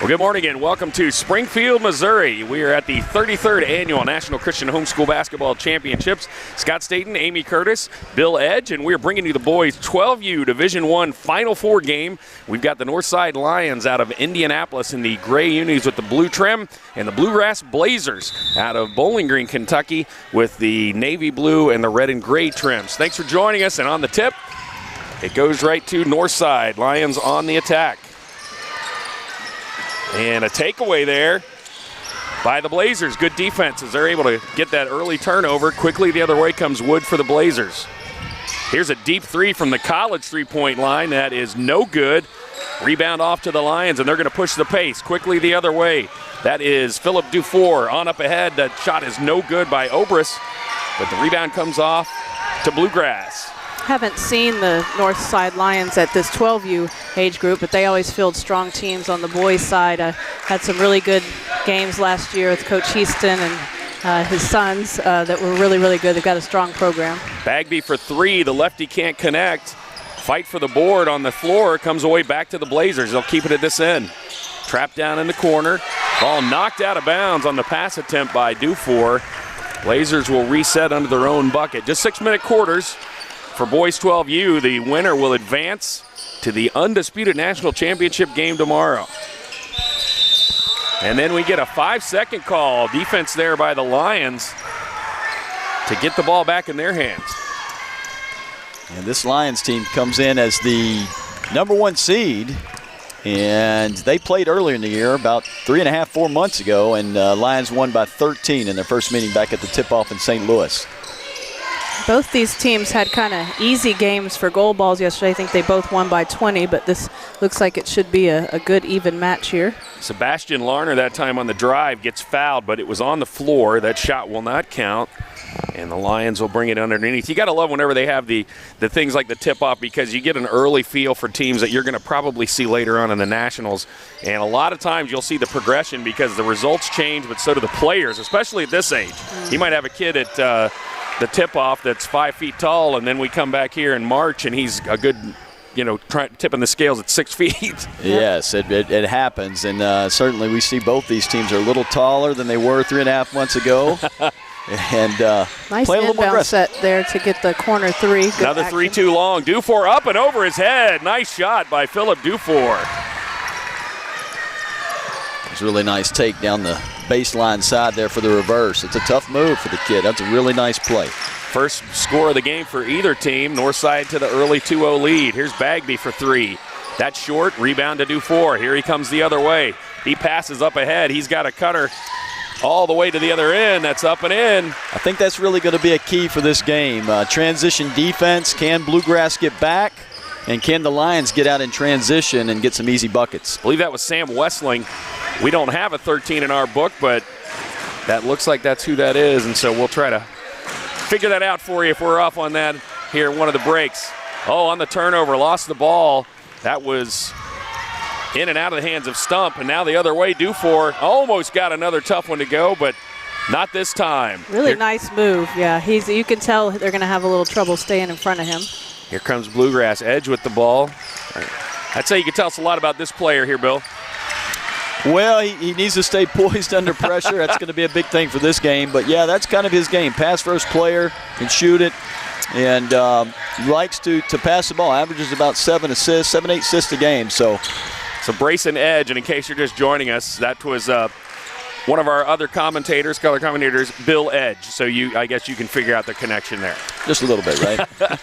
Well, good morning and welcome to Springfield, Missouri. We are at the 33rd Annual National Christian Homeschool Basketball Championships. Scott Staten, Amy Curtis, Bill Edge, and we're bringing you the boys 12U Division I Final Four game. We've got the Northside Lions out of Indianapolis in the gray unis with the blue trim, and the Bluegrass Blazers out of Bowling Green, Kentucky with the navy blue and the red and gray trims. Thanks for joining us, and on the tip, it goes right to Northside. Lions on the attack. And a takeaway there by the Blazers. Good defense as they're able to get that early turnover. Quickly the other way comes Wood for the Blazers. Here's a deep three from the college three-point line. That is no good. Rebound off to the Lions, and they're going to push the pace. Quickly the other way. That is Philip Dufour on up ahead. That shot is no good by Obrist, but the rebound comes off to Bluegrass. Haven't seen the Northside Lions at this 12U age group, but they always field strong teams on the boys' side. Had some really good games last year with Coach Heaston and his sons that were really, really good. They've got a strong program. Bagby for three. The lefty can't connect. Fight for the board on the floor. Comes away back to the Blazers. They'll keep it at this end. Trapped down in the corner. Ball knocked out of bounds on the pass attempt by Dufour. Blazers will reset under their own bucket. Just 6-minute quarters. For boys 12U, the winner will advance to the undisputed national championship game tomorrow. And then we get a 5-second call. Defense there by the Lions to get the ball back in their hands. And this Lions team comes in as the #1 seed. And they played earlier in the year, about 3.5, 4 months ago. And Lions won by 13 in their first meeting back at the tip-off in St. Louis. Both these teams had kind of easy games for goal balls yesterday. I think they both won by 20, but this looks like it should be a good even match here. Sebastian Larner that time on the drive gets fouled, but it was on the floor. That shot will not count, and the Lions will bring it underneath. You got to love whenever they have the things like the tip-off, because you get an early feel for teams that you're going to probably see later on in the Nationals. And a lot of times you'll see the progression because the results change, but so do the players, especially at this age. You might have a kid at the tip-off that's 5 feet tall, and then we come back here in March and he's a good, tipping the scales at 6 feet. Yes, it happens, and certainly we see both these teams are a little taller than they were 3.5 months ago. And nice play a little more inbound set there to get the corner three. Good Another action. 3 too long. Dufour up and over his head. Nice shot by Philip Dufour. It's a really nice take down the baseline side there for the reverse. It's a tough move for the kid. That's a really nice play. First score of the game for either team. Northside to the early 2-0 lead. Here's Bagby for three. That's short. Rebound to Dufour. Here he comes the other way. He passes up ahead. He's got a cutter all the way to the other end. That's up and in. I think that's really going to be a key for this game. Transition defense. Can Bluegrass get back? And can the Lions get out in transition and get some easy buckets? I believe that was Sam Wessling. We don't have a 13 in our book, but that looks like that's who that is, and so we'll try to figure that out for you if we're off on that here in one of the breaks. Oh, on the turnover, lost the ball. That was in and out of the hands of Stump, and now the other way, Dufour almost got another tough one to go, but not this time. Really nice move, yeah. You can tell they're going to have a little trouble staying in front of him. Here comes Bluegrass, Edge with the ball. I'd say you can tell us a lot about this player here, Bill. Well, he needs to stay poised under pressure. That's going to be a big thing for this game. But, yeah, that's kind of his game. Pass-first player, can shoot it, and likes to pass the ball. Averages about 7, 8 assists a game. So Brayson Edge, and in case you're just joining us, that was one of our other commentators, color commentators, Bill Edge. So I guess you can figure out the connection there. Just a little bit, right?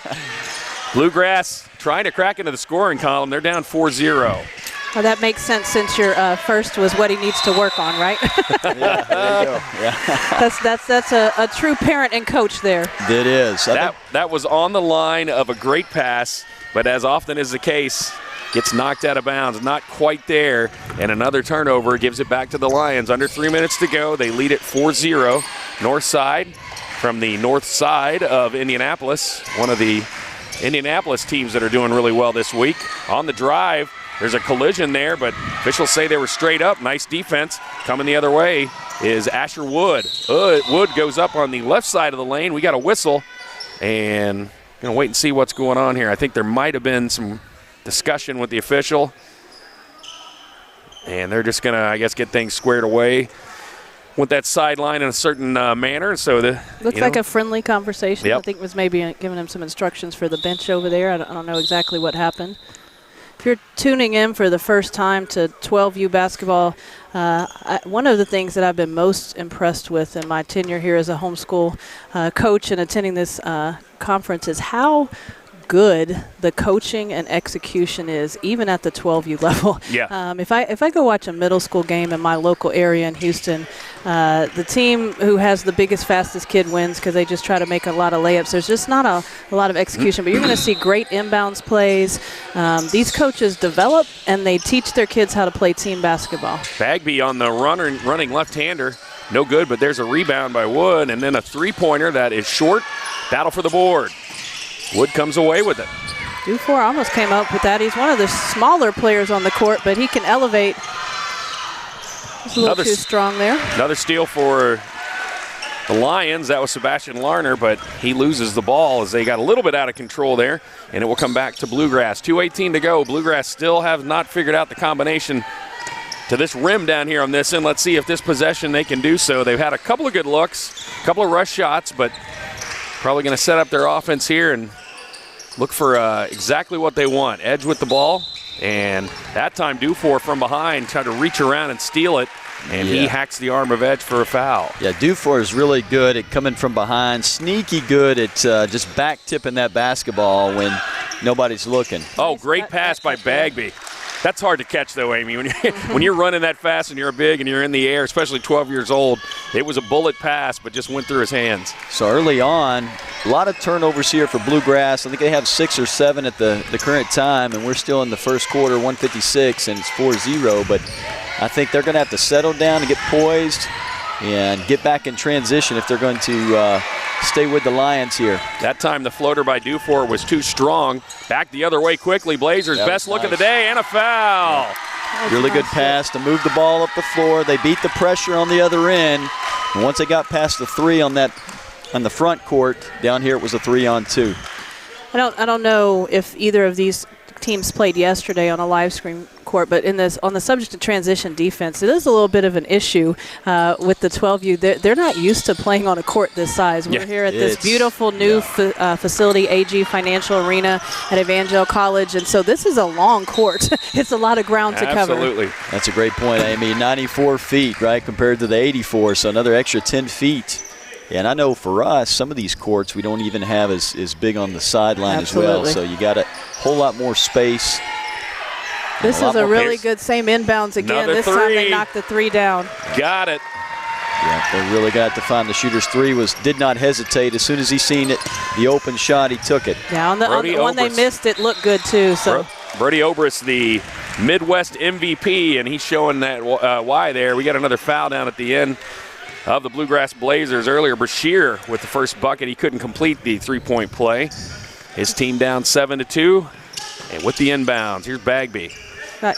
Bluegrass trying to crack into the scoring column. They're down 4-0. Well, that makes sense since your first was what he needs to work on, right? Yeah, there you go. Yeah. That's a true parent and coach there. It is. That was on the line of a great pass, but as often is the case, gets knocked out of bounds. Not quite there, and another turnover gives it back to the Lions. Under 3 minutes to go. They lead it 4-0. Northside from the north side of Indianapolis, one of the Indianapolis teams that are doing really well this week. On the drive, there's a collision there, but officials say they were straight up. Nice defense. Coming the other way is Asher Wood. Wood goes up on the left side of the lane. We got a whistle, and going to wait and see what's going on here. I think there might have been some discussion with the official. And they're just going to, I guess, get things squared away with that sideline in a certain manner. So looks like a friendly conversation. Yep. I think it was maybe giving him some instructions for the bench over there. I don't know exactly what happened. If you're tuning in for the first time to 12U basketball, one of the things that I've been most impressed with in my tenure here as a homeschool coach and attending this conference is how good the coaching and execution is, even at the 12U level. Yeah. If I go watch a middle school game in my local area in Houston, the team who has the biggest, fastest kid wins because they just try to make a lot of layups. There's just not a lot of execution, but you're going to see great inbounds plays. These coaches develop and they teach their kids how to play team basketball. Bagby on the running left-hander. No good, but there's a rebound by Wood, and then a three-pointer that is short. Battle for the board. Wood comes away with it. Dufour almost came up with that. He's one of the smaller players on the court, but he can elevate. He's a little too strong there. Another steal for the Lions. That was Sebastian Larner, but he loses the ball as they got a little bit out of control there, and it will come back to Bluegrass. 2:18 to go. Bluegrass still have not figured out the combination to this rim down here on this end. Let's see if this possession they can do so. They've had a couple of good looks, a couple of rush shots, but probably going to set up their offense here and look for exactly what they want. Edge with the ball, and that time Dufour from behind tried to reach around and steal it, and he hacks the arm of Edge for a foul. Yeah, Dufour is really good at coming from behind, sneaky good at just back tipping that basketball when nobody's looking. Oh, great pass by Bagby. That's hard to catch, though, Amy. When you're running that fast and you're big and you're in the air, especially 12 years old, it was a bullet pass, but just went through his hands. So early on, a lot of turnovers here for Bluegrass. I think they have 6 or 7 at the current time, and we're still in the first quarter, 156, and it's 4-0. But I think they're going to have to settle down and get poised and get back in transition if they're going to stay with the Lions here. That time the floater by Dufour was too strong. Back the other way quickly. Blazers best look of the day and a foul. Yeah. Really good pass to move the ball up the floor. They beat the pressure on the other end. And once they got past the 3 on the front court, down here it was a 3-on-2. I don't know if either of these teams played yesterday on a live stream court, but on the subject of transition defense, it is a little bit of an issue with the 12U. They're not used to playing on a court this size. We're here at this beautiful new facility, AG Financial Arena at Evangel College, and so this is a long court. It's a lot of ground to cover. Absolutely. That's a great point, Amy. 94 feet, right, compared to the 84, so another extra 10 feet. And I know for us, some of these courts we don't even have as big on the sideline as well. So you got a whole lot more space. This is a really good same inbounds again. This time they knocked the 3 down. Got it. Yeah, they really got to find the shooter's 3. Did not hesitate. As soon as he seen it, the open shot, he took it. Yeah, on the one they missed, it looked good too. So Brody Obrist, the Midwest MVP, and he's showing that why there. We got another foul down at the end of the Bluegrass Blazers. Earlier, Brashear with the first bucket. He couldn't complete the three-point play. His team down 7-2, and with the inbounds, here's Bagby.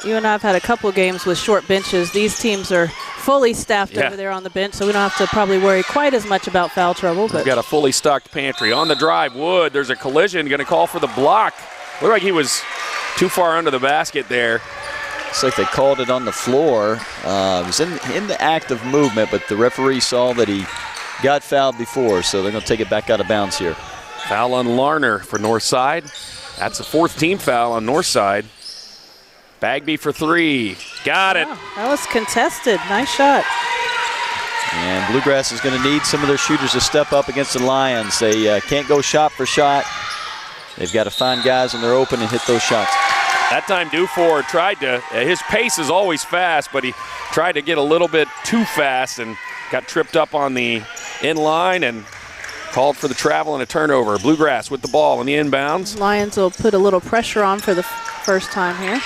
You and I have had a couple of games with short benches. These teams are fully staffed over there on the bench, so we don't have to probably worry quite as much about foul trouble. But we've got a fully stocked pantry. On the drive, Wood, there's a collision, going to call for the block. Looked like he was too far under the basket there. Looks like they called it on the floor. He was in the act of movement, but the referee saw that he got fouled before, so they're going to take it back out of bounds here. Foul on Larner for Northside. That's a 4th team foul on Northside. Bagby for 3. Got it. Wow, that was contested. Nice shot. And Bluegrass is going to need some of their shooters to step up against the Lions. They can't go shot for shot. They've got to find guys when they're open and hit those shots. That time Dufour tried to, his pace is always fast, but he tried to get a little bit too fast and got tripped up on the inline and called for the travel and a turnover. Bluegrass with the ball on the inbounds. Lions will put a little pressure on for the first time here.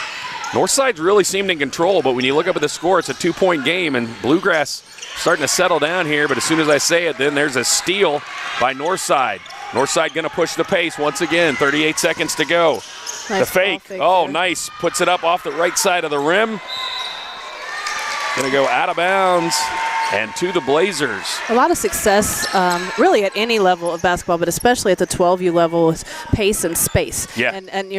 Northside's really seemed in control, but when you look up at the score, it's a 2-point game, and Bluegrass starting to settle down here, but as soon as I say it, then there's a steal by Northside. Northside going to push the pace once again, 38 seconds to go. Nice the fake, nice, puts it up off the right side of the rim. Going to go out of bounds And to the Blazers. A lot of success really at any level of basketball, but especially at the 12U level is pace and space. Yeah. And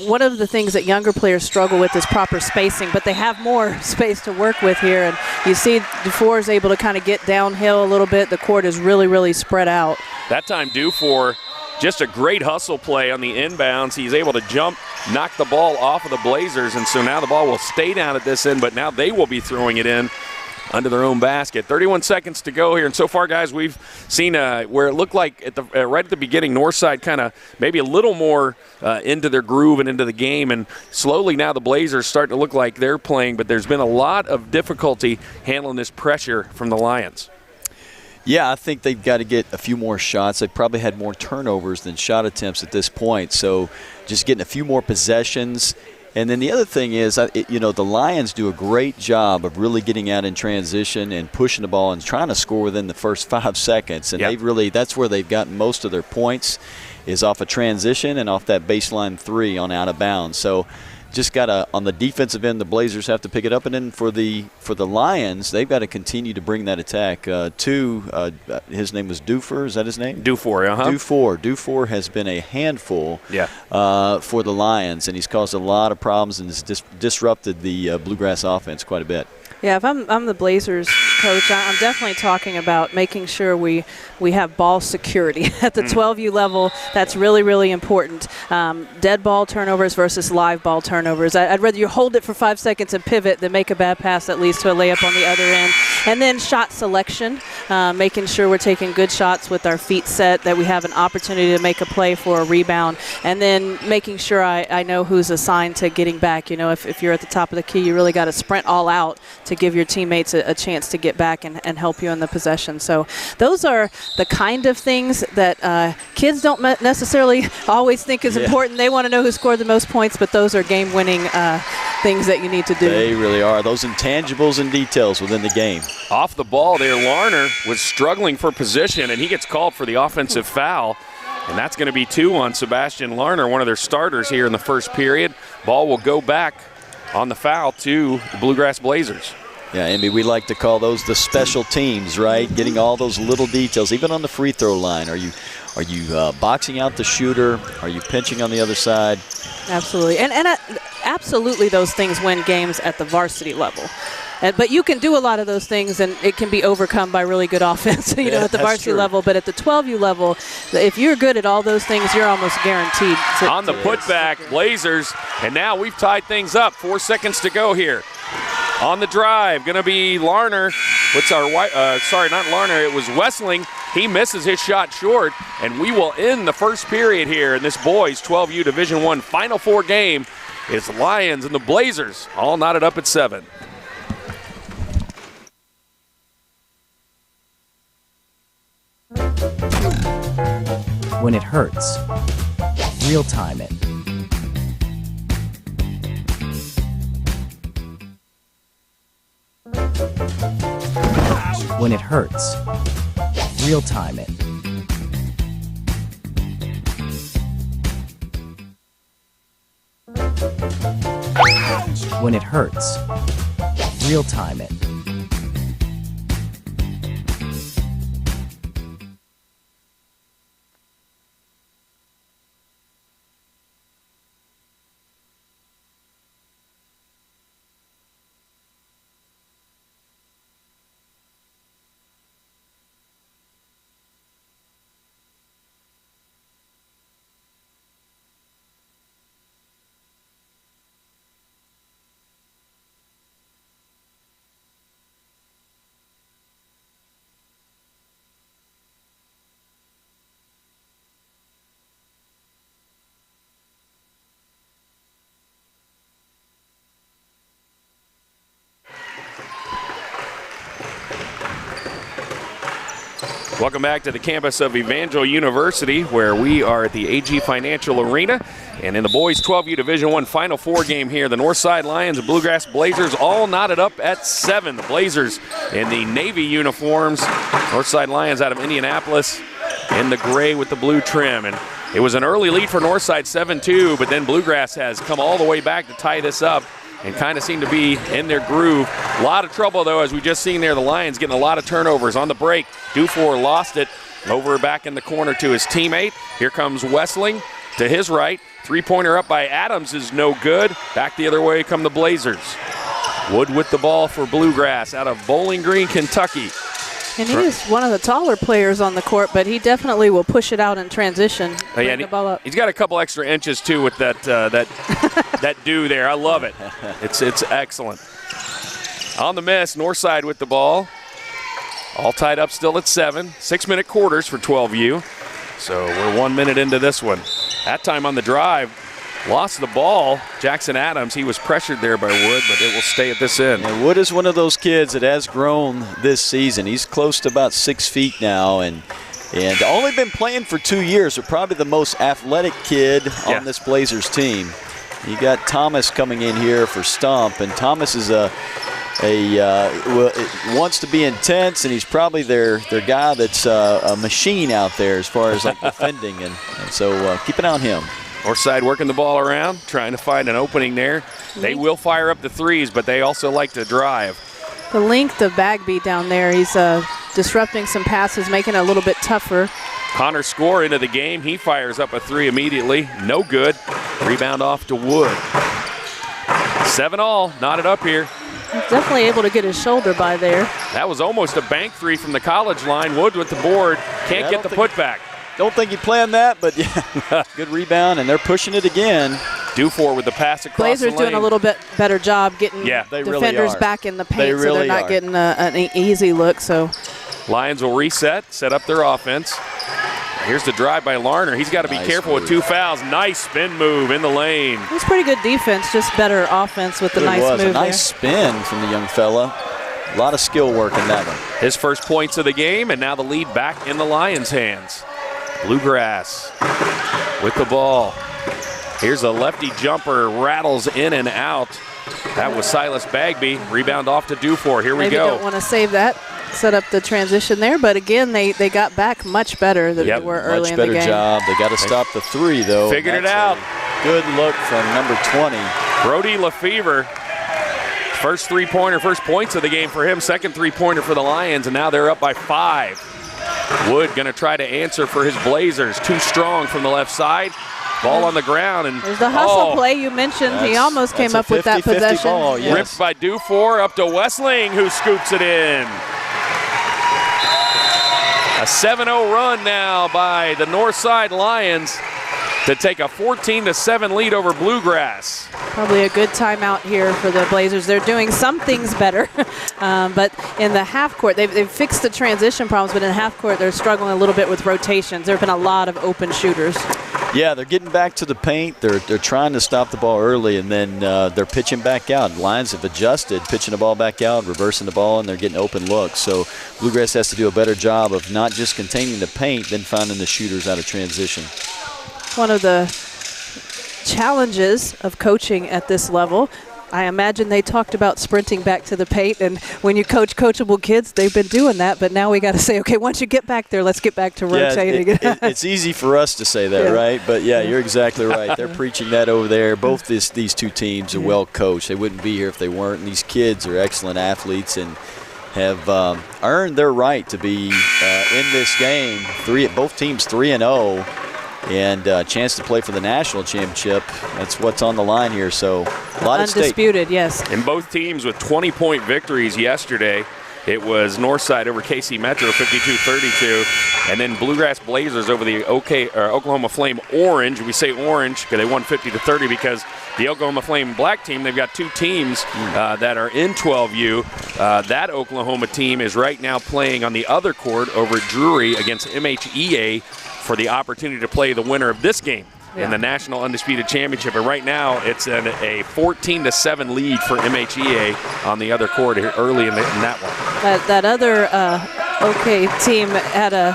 one of the things that younger players struggle with is proper spacing, but they have more space to work with here. And you see Dufour is able to kind of get downhill a little bit. The court is really, really spread out. That time Dufour, just a great hustle play on the inbounds. He's able to jump, knock the ball off of the Blazers, and so now the ball will stay down at this end, but now they will be throwing it in under their own basket. 31 seconds to go here, and so far, guys, we've seen where it looked like right at the beginning, Northside kind of maybe a little more into their groove and into the game, and slowly now the Blazers starting to look like they're playing, but there's been a lot of difficulty handling this pressure from the Lions. Yeah, I think they've got to get a few more shots. They've probably had more turnovers than shot attempts at this point, so just getting a few more possessions. And then the other thing is, the Lions do a great job of really getting out in transition and pushing the ball and trying to score within the first 5 seconds. And that's where they've gotten most of their points, is off a transition and off that baseline 3 on out of bounds. So just got to, on the defensive end, the Blazers have to pick it up. And then for the Lions, they've got to continue to bring that attack. His name was Dufour. Is that his name? Dufour, Dufour has been a handful for the Lions, and he's caused a lot of problems and has disrupted the Bluegrass offense quite a bit. Yeah, if I'm the Blazers coach, I'm definitely talking about making sure we have ball security at the 12U level. That's really, really important. Dead ball turnovers versus live ball turnovers. I'd rather you hold it for 5 seconds and pivot than make a bad pass that leads to a layup on the other end. And then shot selection, making sure we're taking good shots with our feet set, that we have an opportunity to make a play for a rebound, and then making sure I know who's assigned to getting back. If you're at the top of the key, you really got to sprint all out to give your teammates a chance to get back and help you in the possession. So those are the kind of things that kids don't necessarily always think is important. They want to know who scored the most points, but those are game-winning things that you need to do. They really are. Those intangibles and details within the game. Off the ball there, Larner was struggling for position, and he gets called for the offensive foul. And that's going to be 2 on Sebastian Larner, one of their starters here in the first period. Ball will go back on the foul to the Bluegrass Blazers. Yeah, Amy, we like to call those the special teams, right? Getting all those little details, even on the free throw line. Are you boxing out the shooter? Are you pinching on the other side? Absolutely, and absolutely those things win games at the varsity level. But you can do a lot of those things, and it can be overcome by really good offense, at the varsity level. But at the 12U level, if you're good at all those things, you're almost guaranteed. On the putback, Blazers, and now we've tied things up. 4 seconds to go here. On the drive, going to be Larner. Not Larner, it was Wessling. He misses his shot short, and we will end the first period here in this boys 12U Division I Final Four game. It's the Lions and the Blazers all knotted up at 7. When it hurts, real time it. When it hurts, real time it. When it hurts, real time it. Welcome back to the campus of Evangel University, where we are at the AG Financial Arena. And in the boys 12U Division I Final Four game here, the Northside Lions and Bluegrass Blazers all knotted up at 7. The Blazers in the Navy uniforms, Northside Lions out of Indianapolis in the gray with the blue trim. And it was an early lead for Northside, 7-2, but then Bluegrass has come all the way back to tie this up and kind of seem to be in their groove. A lot of trouble, though, as we just seen there. The Lions getting a lot of turnovers on the break. Dufour lost it over back in the corner to his teammate. Here comes Wessling to his right. Three-pointer up by Adams is no good. Back the other way come the Blazers. Wood with the ball for Bluegrass out of Bowling Green, Kentucky. And he is one of the taller players on the court, but he definitely will push it out in transition. Bring the ball up. He's got a couple extra inches, too, with that that do there. I love it. It's excellent. On the miss, Northside with the ball. All tied up still at 7. 6-minute quarters for 12U. So we're 1 minute into this one. That time on the drive, lost the ball. Jackson Adams, he was pressured there by Wood, but it will stay at this end. And Wood is one of those kids that has grown this season. He's close to about 6 feet now, and only been playing for 2 years. So probably the most athletic kid on this Blazers team. You got Thomas coming in here for Stump, and Thomas is wants to be intense, and he's probably their guy that's a machine out there as far as like defending, and so keep an eye on him. Northside working the ball around, trying to find an opening there. They will fire up the threes, but they also like to drive. The length of Bagby down there, he's disrupting some passes, making it a little bit tougher. Connor Score into the game. He fires up a three immediately. No good. Rebound off to Wood. 7-all, knotted up here. He's definitely able to get his shoulder by there. That was almost a bank three from the college line. Wood with the board. Can't get the putback. Don't think he planned that, but yeah, good rebound, and they're pushing it again. Dufour with the pass across Blazers the lane. doing a little bit better job getting they defenders really back in the paint, so they're not getting an easy look. So Lions will reset, set up their offense. Here's the drive by Larner. He's got to be careful with 2 fouls. Nice spin move in the lane. It was pretty good defense, just better offense with the nice move there. A nice spin from the young fella. A lot of skill work in that one. His first points of the game, and now the lead back in the Lions' hands. Bluegrass with the ball. Here's a lefty jumper, rattles in and out. That was Silas Bagby. Rebound off to Dufour. Here we go. Maybe don't want to save that. Set up the transition there, but again, they got back much better than they were early in the game. Much better job. They got to stop the three, though. Figured it out. Good look from number 20. Brody Lefevre. First three-pointer, first points of the game for him. Second three-pointer for the Lions, and now they're up by 5. Wood going to try to answer for his Blazers. Too strong from the left side. Ball on the ground. And there's the hustle play you mentioned. He almost came up with that possession. Ball, yes. Ripped by Dufour up to Wessling, who scoops it in. A 7-0 run now by the Northside Lions to take a 14-7 lead over Bluegrass. Probably a good timeout here for the Blazers. They're doing some things better, but in the half court, they've fixed the transition problems, but in half court, they're struggling a little bit with rotations. There have been a lot of open shooters. Yeah, they're getting back to the paint. They're trying to stop the ball early, and then they're pitching back out. Lions have adjusted, pitching the ball back out, reversing the ball, and they're getting open looks. So Bluegrass has to do a better job of not just containing the paint, then finding the shooters out of transition. One of the challenges of coaching at this level, I imagine they talked about sprinting back to the paint, and when you coach coachable kids, they've been doing that, but now we got to say, okay, once you get back there, let's get back to rotating. It's easy for us to say that, right? But yeah, you're exactly right. They're preaching that over there. Both these two teams are well coached. They wouldn't be here if they weren't, and these kids are excellent athletes and have earned their right to be in this game. Both teams 3-0. And a chance to play for the national championship. That's what's on the line here. So a lot at stake. Undisputed, yes. And both teams with 20-point victories yesterday. It was Northside over KC Metro, 52-32. And then Bluegrass Blazers over the Oklahoma Flame Orange. We say orange because they won 50-30 because the Oklahoma Flame Black team, they've got two teams that are in 12U. That Oklahoma team is right now playing on the other court over Drury against MHEA for the opportunity to play the winner of this game in the National Undisputed Championship. And right now, it's a 14-7 lead for MHEA on the other court here early in that one. That other OK team had a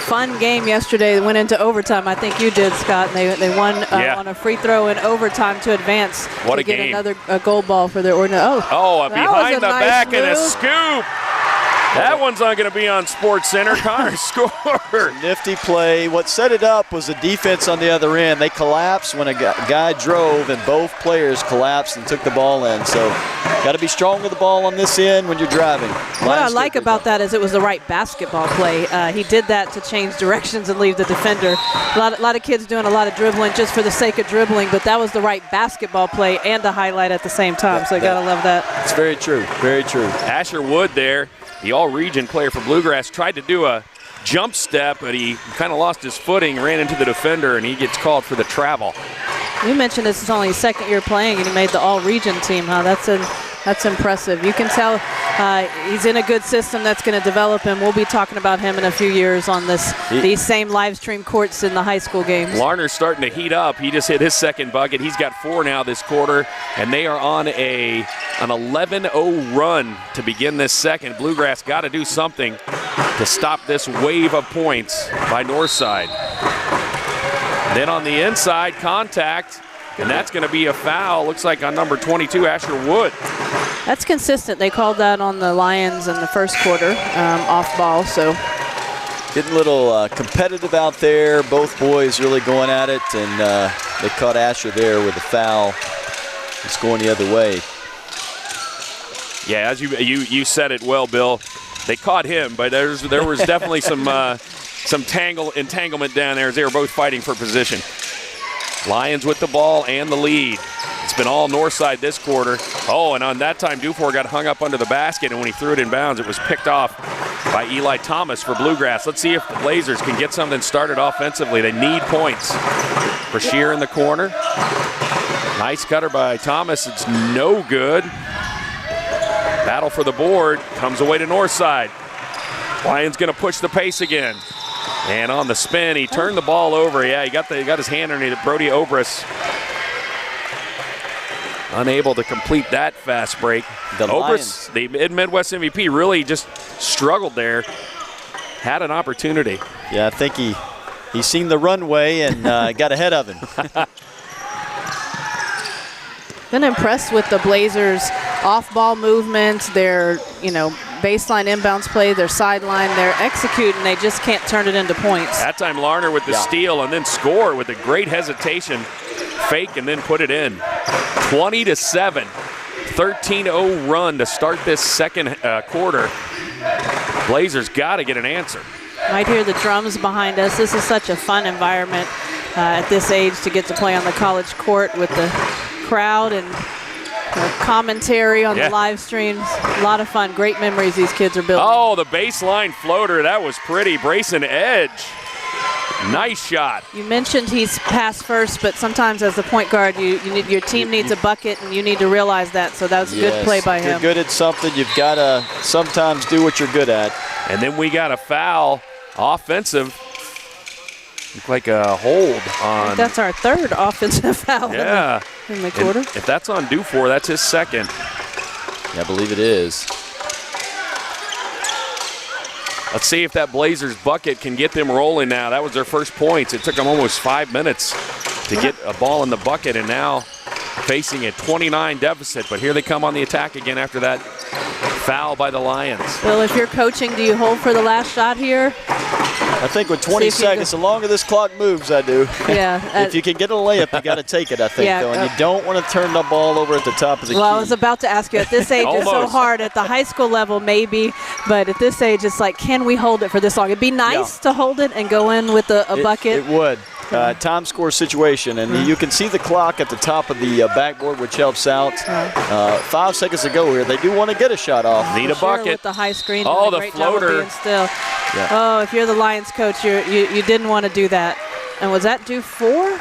fun game yesterday. They went into overtime. I think you did, Scott. And they won on a free throw in overtime to advance to get another gold ball for their ordinary. Behind the back and a scoop. That one's not going to be on Sports Center. Connor scored. Nifty play. What set it up was the defense on the other end. They collapsed when a guy drove, and both players collapsed and took the ball in. So got to be strong with the ball on this end when you're driving. What I like about that is it was the right basketball play. He did that to change directions and leave the defender. A lot of kids doing a lot of dribbling just for the sake of dribbling, but that was the right basketball play and a highlight at the same time. So you got to love that. It's very true. Very true. Asher Wood there, the all-region player for Bluegrass, tried to do a jump step, but he kind of lost his footing, ran into the defender, and he gets called for the travel. You mentioned this is only his second year playing, and he made the all-region team, huh? That's impressive. You can tell he's in a good system that's going to develop him. We'll be talking about him in a few years on these same live stream courts in the high school games. Larner's starting to heat up. He just hit his second bucket. He's got 4 now this quarter, and they are on an 11-0 run to begin this second. Bluegrass got to do something to stop this wave of points by Northside. Then on the inside, contact. And that's going to be a foul, looks like on number 22, Asher Wood. That's consistent. They called that on the Lions in the first quarter, off ball. So getting a little competitive out there. Both boys really going at it, and they caught Asher there with a foul. It's going the other way. Yeah, as you said it well, Bill. They caught him, but there was definitely some entanglement down there as they were both fighting for position. Lions with the ball and the lead. It's been all Northside this quarter. Oh, and on that time, Dufour got hung up under the basket, and when he threw it in bounds, it was picked off by Eli Thomas for Bluegrass. Let's see if the Blazers can get something started offensively. They need points. Brashear in the corner. Nice cutter by Thomas. It's no good. Battle for the board comes away to Northside. Lions going to push the pace again. And on the spin, he turned the ball over. Yeah, he got his hand underneath it. Brody Obrus unable to complete that fast break. Obrus, the Mid-Midwest MVP, really just struggled there. Had an opportunity. Yeah, I think he seen the runway and got ahead of him. Been impressed with the Blazers' off-ball movement, their baseline inbounds play, their sideline. They're executing. They just can't turn it into points. That time Larner with the steal and then score with a great hesitation. Fake and then put it in. 20-7. 13-0 run to start this second quarter. Blazers got to get an answer. Might hear the drums behind us. This is such a fun environment at this age to get to play on the college court with the crowd and commentary on the live streams. A lot of fun. Great memories these kids are building. Oh, the baseline floater. That was pretty. Brayson Edge. Nice shot. You mentioned he's pass first, but sometimes as a point guard, your team needs a bucket, and you need to realize that. So that was a good play by him. If you're good at something, you've got to sometimes do what you're good at. And then we got a foul, offensive. Looked like a hold on. That's our third offensive foul in the quarter. And if that's on Dufour, that's his second. Yeah, I believe it is. Let's see if that Blazers bucket can get them rolling now. That was their first points. It took them almost 5 minutes to get a ball in the bucket, and now facing a 29 deficit. But here they come on the attack again after that foul by the Lions. Bill, if you're coaching, do you hold for the last shot here? I think with 20 seconds, the longer this clock moves, I do. Yeah. If you can get a layup, you got to take it, I think, though. And you don't want to turn the ball over at the top of the key. Well, I was about to ask you, at this age, it's so hard. At the high school level, maybe. But at this age, it's like, can we hold it for this long? It'd be nice to hold it and go in with a bucket. It would. Time score situation. And you can see the clock at the top of the backboard, which helps out. 5 seconds to go here. They do want to get a shot off. Need a bucket. With the high screen. Oh, the floater. Yeah. Oh, if you're the Lions coach, you didn't want to do that. And was that Dufour?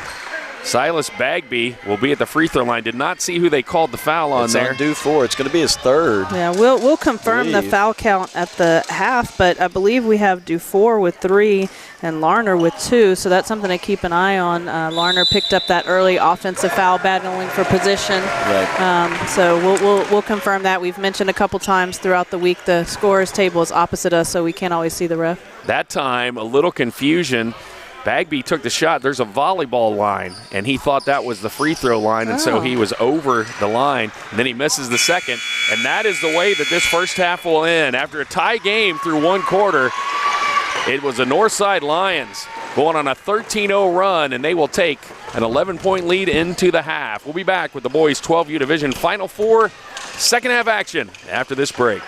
Silas Bagby will be at the free throw line. Did not see who they called the foul on there. It's on Dufour. It's going to be his third. Yeah, we'll confirm the foul count at the half, but I believe we have Dufour with 3 and Larner with 2, so that's something to keep an eye on. Larner picked up that early offensive foul, battling for position. Right. So we'll confirm that. We've mentioned a couple times throughout the week the scorers table is opposite us, so we can't always see the ref. That time, a little confusion. Bagby took the shot. There's a volleyball line, and he thought that was the free throw line, and so he was over the line. And then he misses the second, and that is the way that this first half will end. After a tie game through one quarter, it was the Northside Lions going on a 13-0 run, and they will take an 11-point lead into the half. We'll be back with the boys 12U Division Final Four second half action after this break.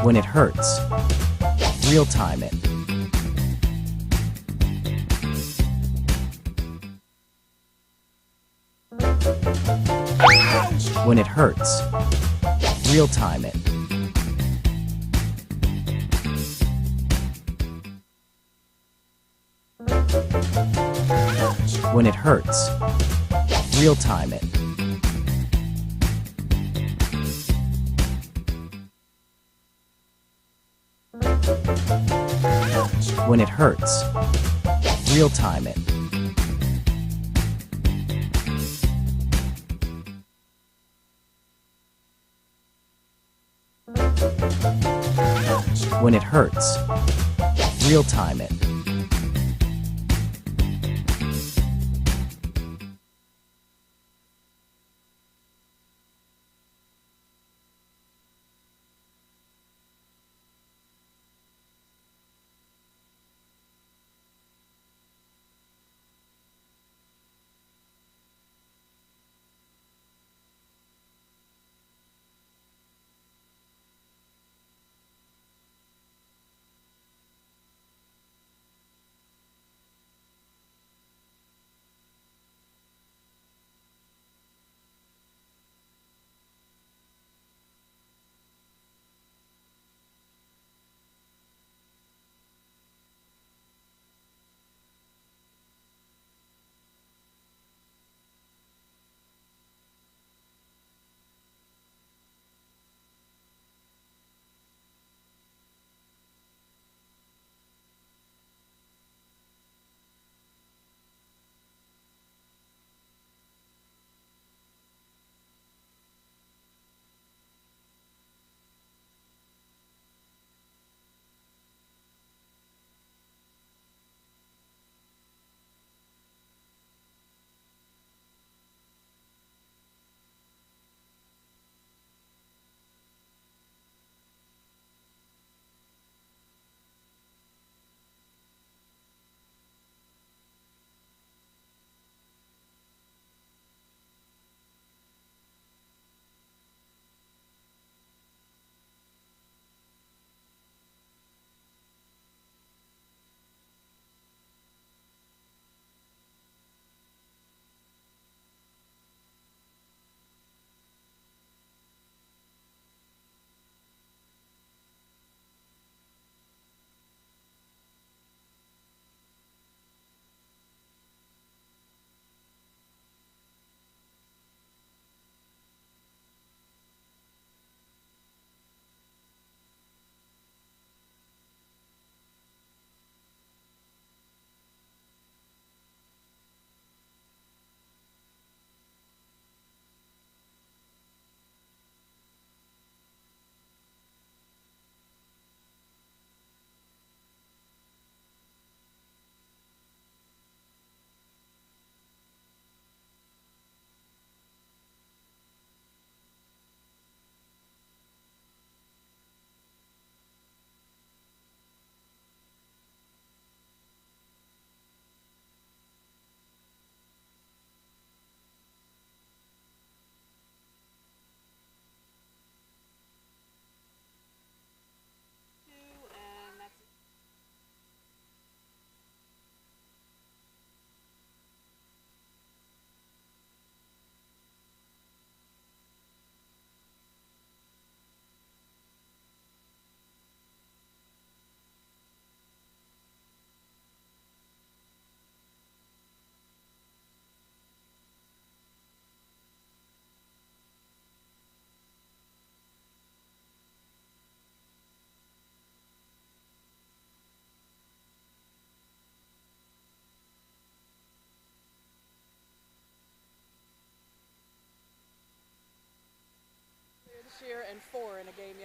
When it hurts, real time it. When it hurts, real time it. When it hurts, real time it. When it hurts, real time it. When it hurts, real time it.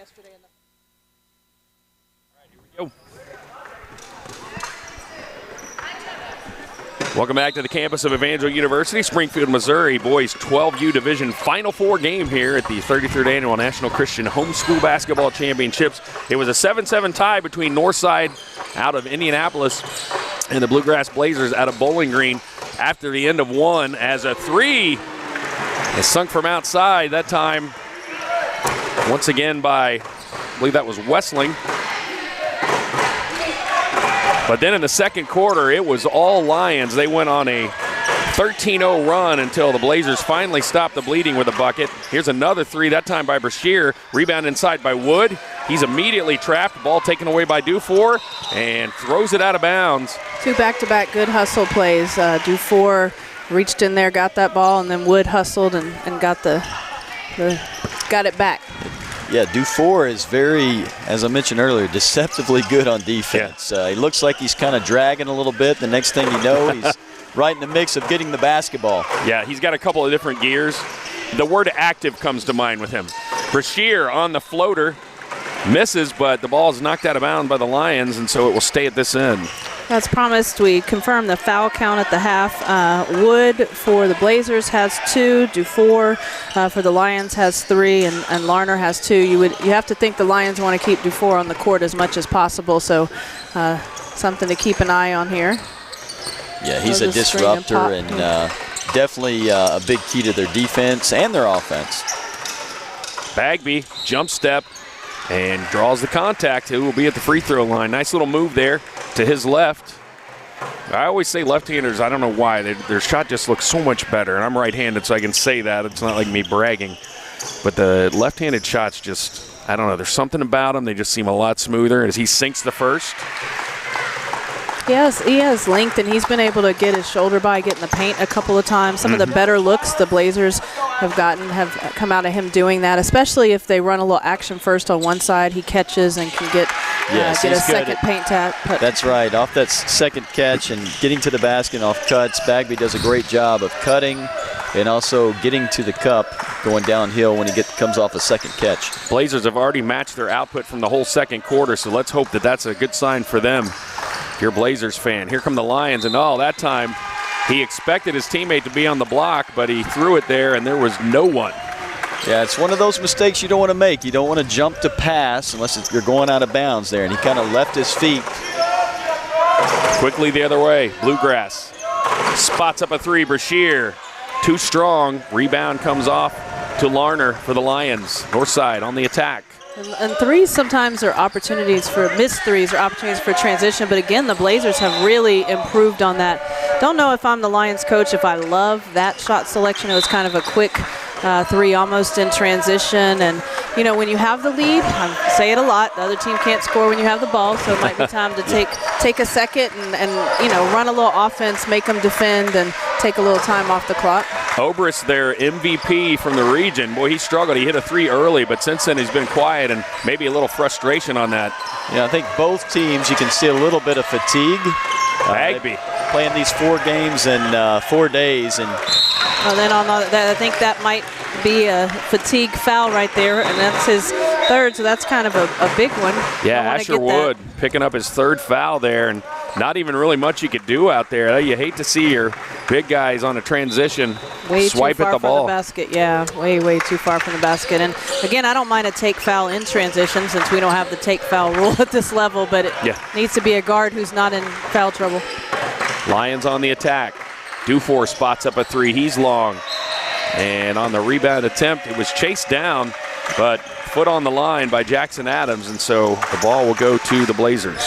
yesterday. Welcome back to the campus of Evangel University, Springfield, Missouri. Boys 12U Division Final Four game here at the 33rd Annual National Christian Homeschool Basketball Championships. It was a 7-7 tie between Northside out of Indianapolis and the Bluegrass Blazers out of Bowling Green after the end of one, as a three is sunk from outside, that time once again by, I believe that was Wessling. But then in the second quarter, it was all Lions. They went on a 13-0 run until the Blazers finally stopped the bleeding with a bucket. Here's another three, that time by Brashear. Rebound inside by Wood. He's immediately trapped. Ball taken away by Dufour and throws it out of bounds. Two back-to-back good hustle plays. Dufour reached in there, got that ball, and then Wood hustled and got got it back. Yeah, Dufour is very, as I mentioned earlier, deceptively good on defense. He looks like he's kind of dragging a little bit. The next thing you know, he's right in the mix of getting the basketball. Yeah, he's got a couple of different gears. The word active comes to mind with him. Brashear on the floater, misses, but the ball is knocked out of bounds by the Lions, and so it will stay at this end. As promised, we confirmed the foul count at the half. Wood for the Blazers has 2. Dufour for the Lions has 3, and Larner has 2. You have to think the Lions want to keep Dufour on the court as much as possible, so something to keep an eye on here. Yeah, he's a disruptor and definitely a big key to their defense and their offense. Bagby, jump step, and draws the contact. Who will be at the free throw line. Nice little move there to his left. I always say left-handers, I don't know why, their shot just looks so much better. And I'm right-handed, so I can say that. It's not like me bragging. But the left-handed shots just, I don't know, there's something about them. They just seem a lot smoother as he sinks the first. Yes, he has length, and he's been able to get his shoulder by, get in the paint a couple of times. Some of the better looks the Blazers have come out of him doing that, especially if they run a little action first on one side. He catches and can get a second paint tap. That's right. Off that second catch and getting to the basket and off cuts, Bagby does a great job of cutting and also getting to the cup, going downhill when he comes off a second catch. Blazers have already matched their output from the whole second quarter, so let's hope that that's a good sign for them. If you're a Blazers fan, here come the Lions, and that time he expected his teammate to be on the block, but he threw it there, and there was no one. Yeah, it's one of those mistakes you don't want to make. You don't want to jump to pass unless you're going out of bounds there, and he kind of left his feet. Quickly the other way, Bluegrass spots up a three. Brashear, too strong. Rebound comes off to Larner for the Lions. Northside on the attack. And threes sometimes are opportunities for missed threes or opportunities for transition. But again, the Blazers have really improved on that. Don't know if I'm the Lions coach, if I love that shot selection. It was kind of a quick three almost in transition. And, you know, when you have the lead, I say it a lot, the other team can't score when you have the ball. So it might be time to take a second and you know, run a little offense, make them defend, and take a little time off the clock. Obrist, their MVP from the region. Boy, he struggled. He hit a three early, but since then he's been quiet and maybe a little frustration on that. Yeah, I think both teams, you can see a little bit of fatigue. Bagby. Playing these 4 games in 4 days. And then on that, I think that might be a fatigue foul right there, and that's his third, so that's kind of a big one. Yeah, Asher Wood picking up his third foul there, and not even really much you could do out there. You hate to see your big guys on a transition swipe at the ball. Way too far from the basket, yeah, way too far from the basket. And again, I don't mind a take foul in transition since we don't have the take foul rule at this level, but it needs to be a guard who's not in foul trouble. Lions on the attack. Dufour spots up a three. He's long. And on the rebound attempt, it was chased down, but foot on the line by Jackson Adams, and so the ball will go to the Blazers.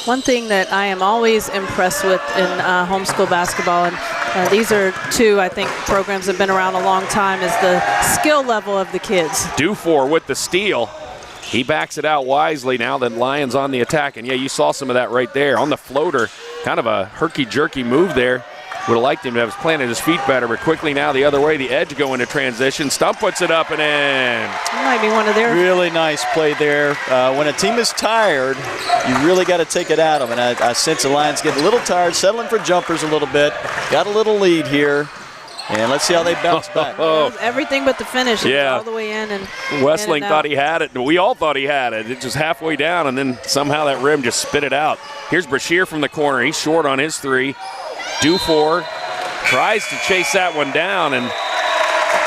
One thing that I am always impressed with in homeschool basketball, and these are two, I think, programs that have been around a long time, is the skill level of the kids. Dufour with the steal. He backs it out wisely now that Lions on the attack. And, yeah, you saw some of that right there. On the floater, kind of a herky-jerky move there. Would have liked him to have planted his feet better, but quickly now the other way, the edge going to transition. Stump puts it up and in. That might be one of their. Really nice play there. When a team is tired, you really got to take it out of them. And I sense the Lions getting a little tired, settling for jumpers a little bit. Got a little lead here. And let's see how they bounce back. Everything but the finish. Yeah. All the way in. And Westling thought he had it. We all thought he had it. It just halfway down, and then somehow that rim just spit it out. Here's Brashear from the corner. He's short on his three. Dufour tries to chase that one down and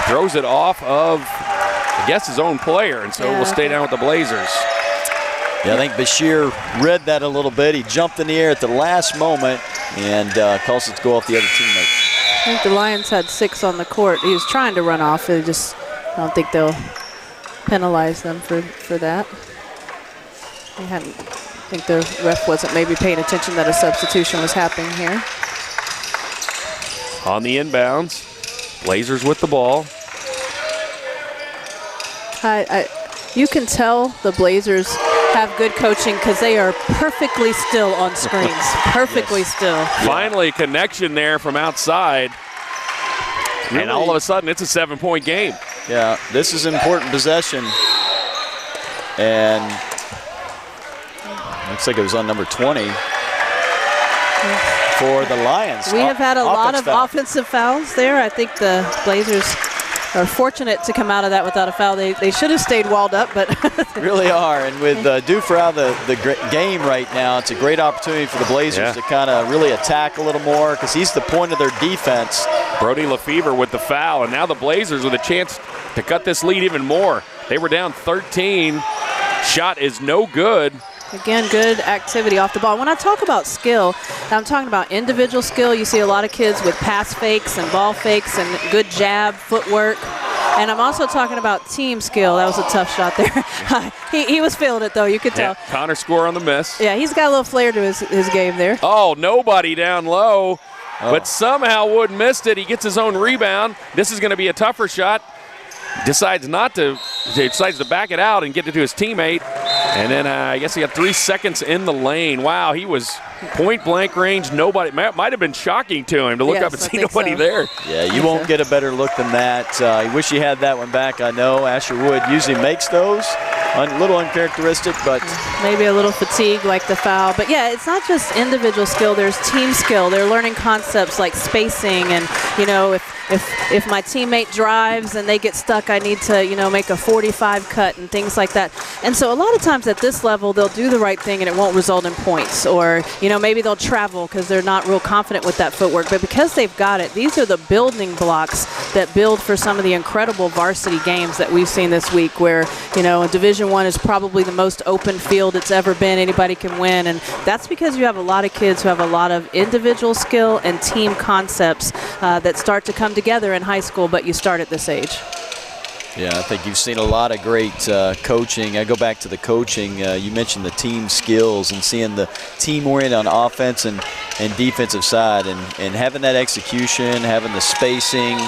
throws it off of, I guess, his own player, and so we'll stay down with the Blazers. Yeah, I think Bashir read that a little bit. He jumped in the air at the last moment and caused it to go off the other teammate. I think the Lions had 6 on the court. He was trying to run off. I don't think they'll penalize them for that. I think the ref wasn't maybe paying attention that a substitution was happening here. On the inbounds, Blazers with the ball. You can tell the Blazers have good coaching because they are perfectly still on screens. Perfectly still. Finally, connection there from outside. Really? And all of a sudden, it's a 7-point game. Yeah, this is an important possession. And looks like it was on number 20 for the Lions. We have had a lot of offensive fouls there. I think the Blazers are fortunate to come out of that without a foul. They should have stayed walled up, but really are. And with Dufour out of the game right now, it's a great opportunity for the Blazers to kind of really attack a little more because he's the point of their defense. Brody Lefevre with the foul, and now the Blazers with a chance to cut this lead even more. They were down 13. Shot is no good. Again, good activity off the ball. When I talk about skill, I'm talking about individual skill. You see a lot of kids with pass fakes and ball fakes and good jab, footwork. And I'm also talking about team skill. That was a tough shot there. he was feeling it, though. You could tell. Connor score on the miss. Yeah, he's got a little flair to his game there. Oh, nobody down low. But somehow Wood missed it. He gets his own rebound. This is going to be a tougher shot. Decides to back it out and get it to his teammate. And then I guess he had 3 seconds in the lane. Wow, he was point blank range. Nobody, might have been shocking to him to look up and see nobody there. Yeah, you won't get a better look than that. I wish he had that one back. I know Asher Wood usually makes those. A little uncharacteristic, but maybe a little fatigue like the foul. But yeah, it's not just individual skill, there's team skill. They're learning concepts like spacing and, you know, if my teammate drives and they get stuck, I need to, you know, make a 45 cut and things like that. And so a lot of times at this level, they'll do the right thing and it won't result in points. Or, you know, maybe they'll travel because they're not real confident with that footwork. But because they've got it, these are the building blocks that build for some of the incredible varsity games that we've seen this week where, you know, Division I is probably the most open field it's ever been. Anybody can win. And that's because you have a lot of kids who have a lot of individual skill and team concepts that start to come together in high school, but you start at this age. Yeah, I think you've seen a lot of great coaching. I go back to the coaching. You mentioned the team skills and seeing the team oriented on offense and defensive side and having that execution, having the spacing,